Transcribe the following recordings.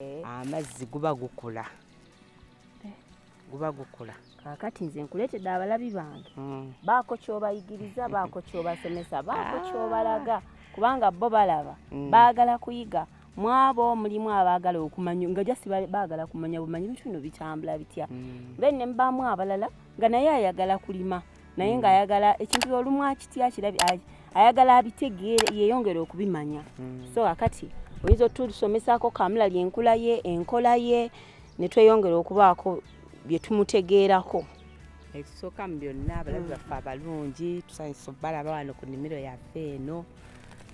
Amazzi guba gukula. Guba gukula. Kakati nze nkuleetedde abalabi bange. Baako ky'obayigiriza, baako ky'obasomesa, baako ky'obalaga. Kubanga bo balaba, baagala kuyiga. Mwabo mulimu abaagala okumanya, nga jasi baagala kumanya bumanyi bintu bino bitambula bitya. Then ne mbaamu abalala nga naye ayagala kulima. Naye ng'ayagala ekintu olumu akitya ayagala abitegeere yeeyongere okubimanya. So akati oyinza otusomesaako kaamulali enkula ye, enkola ye, ne tweyongera okubaako bye tumutegeerako. Ekisooka mu byonna abalabi baffe abalungi tusanyusa obbalaba wano ku nnimiro yaffe eno.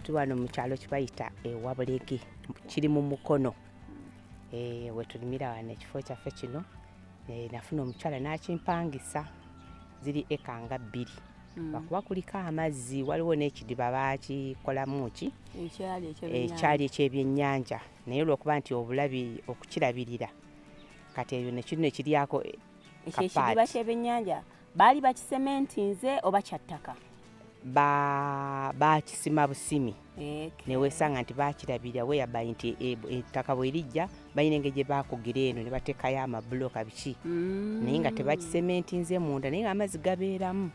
Tuwano mu kyalo kibayita Wabulege, kiri mu Mukono. We tulimira wano ekifo kyaffe kino. Nafuna omukyala n'akimpangisa. Ziri eka nga 2. Bakuba kuliko amazzi, waliwo n'ekidiba baakikolamu ki? Ekyali eky'ebyennyanja. Naye olw'okuba nti obulabi okukirabirira. Kati eyo ne kiryako kapaati. Ekidiba ky'ebyennyanja baali bakisementinze oba kyattaka? Bakisima busimi. Ne weesanga nti baakirabirira weeyaba nti ettaka bwe lijja balina engeri gye baakugira eno ne bateekayo amabuloka biki. Naye nga tebakisementinze munda naye ng'amazzi gabeeramu.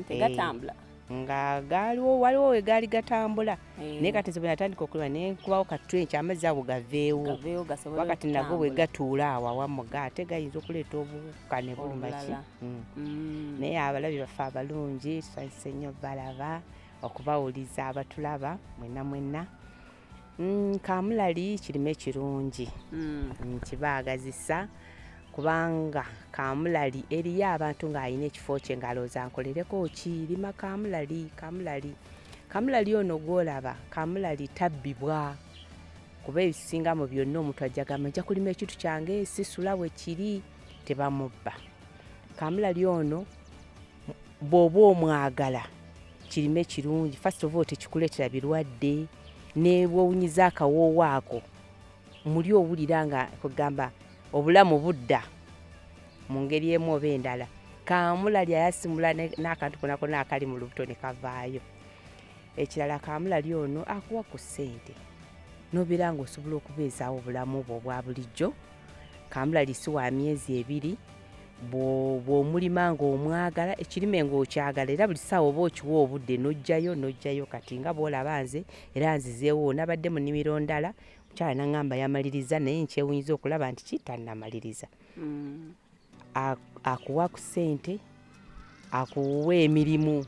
Tegatambula. Nga waliwo we gaali gatambula. Naye kati nze bwe natandika okulima ne nkubawo ka trench amazzi ago gaveewo. Wakati nago bwe gatuula awo awamu ate gayinza okuleeta obuwuka ne buluma ki. Naye abalabi baffe abalungi tusanyuse nnyo balaba okubawuliza abatulaba mwenna. Kaamulali kirime kirungi. Kibaagazisa kubanga kaamulali eriyo abantu ng'alina ekifo kye ng'alowooza nkolereko kirima kaamulali. Kaamulali ono gw'olaba kaamulali tabbibwa. Kuba ebisinga mu byonna omuntu ajja gamba nja kulima ekintu kyange sisula we kiri, tebamubba. Kaamulali ono bw'oba omwagala kirime kirungi. First of all tekikuleetera birwadde, ne bw'owunyiza akawoowo ako muli owulira nga kugamba obulamu budda mu ngeri emu oba endala. Kaamulali ayasimula n'akantu konakona akali mu lubuto ne kavaayo. Ekirala kaamulali ono akuwa ku ssente n'obeera ng'osobola okubeezaawo obulamu bwo obwa bulijjo. Kaamulali si wa myezi 2 bw'omulima ng'omwagala ekirime ng'okyagala era buli ssaawa oba okiwa obudde n'ojjayo kati nga bw'olaba nze era nzizeewo nabadde mu nnimiro ndala mukyala n'aŋŋamba yamaliriza naye nkyewunyiza okulaba nti kitannamaliriza. Akuwa ku ssente, akuwa emirimu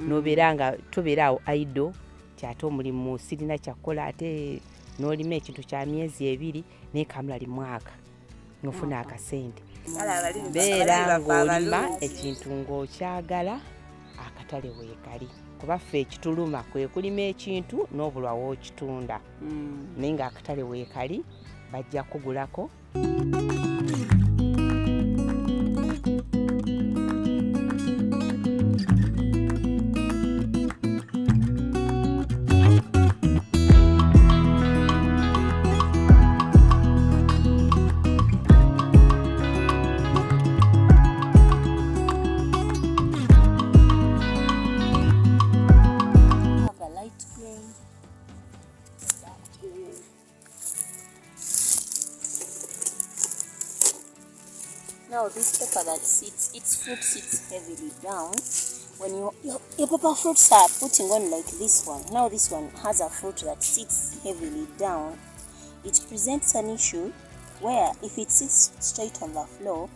n'obeera nga tobeera awo idle ti ate omulimu sirina kyakukola ate n'olima ekintu kya myezi 2 naye kaamulali mwaka n'ofuna akasente. Beera ng'olima ekintu ng'okyagala akatale weekali. Kuba ffe ekituluma kwe kulima ekintu n'obulwa w'okitunda. Naye ng'akatale weekali bajja kugulako. Now this pepper that sits, its fruit sits heavily down. When your pepper fruits are putting on like this one, now this one has a fruit that sits heavily down. It presents an issue where if it sits straight on the floor,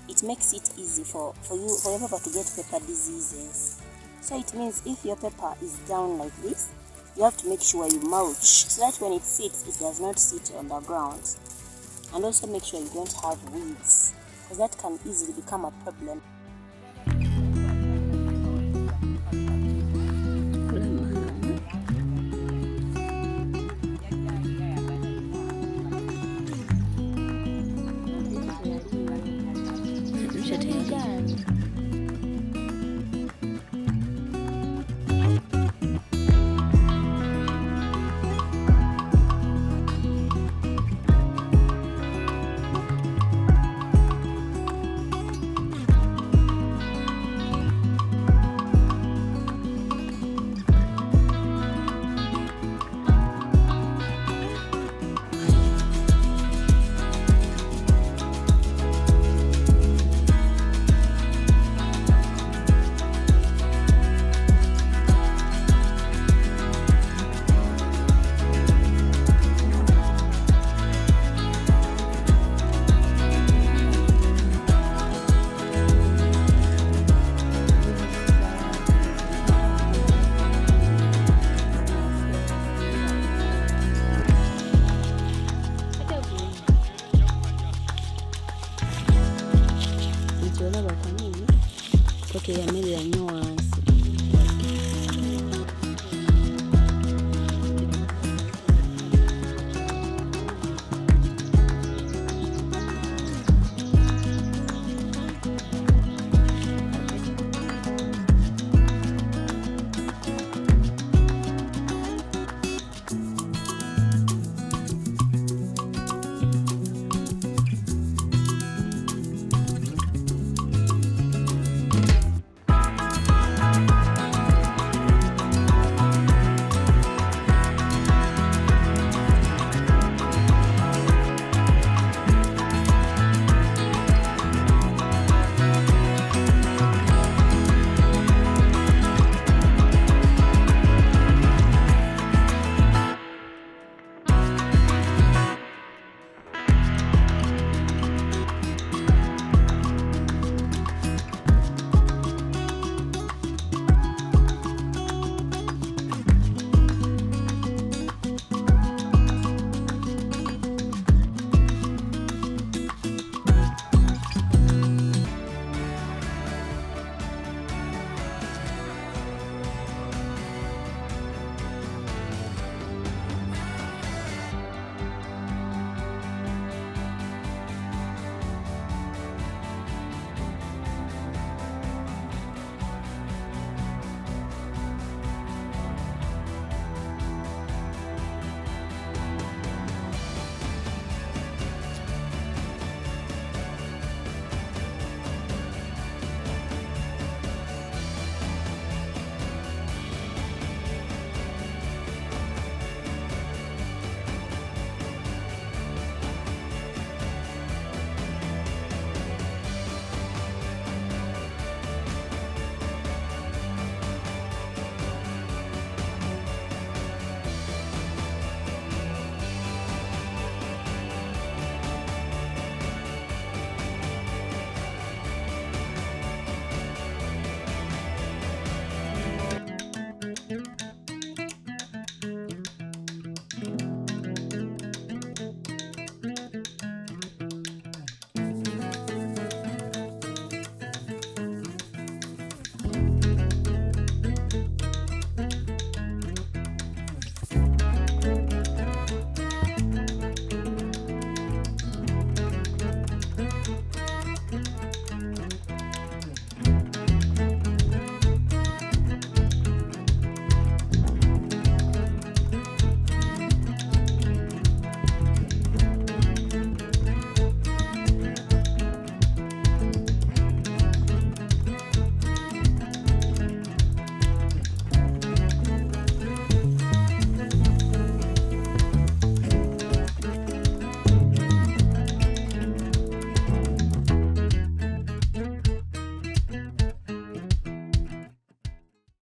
it makes it easy for your pepper to get pepper diseases. So it means if your pepper is down like this, you have to make sure you mulch so that when it sits, it does not sit on the ground. And also make sure you don't have weeds, because that can easily become a problem. olaba kanene paka eyamerera nnyo wansi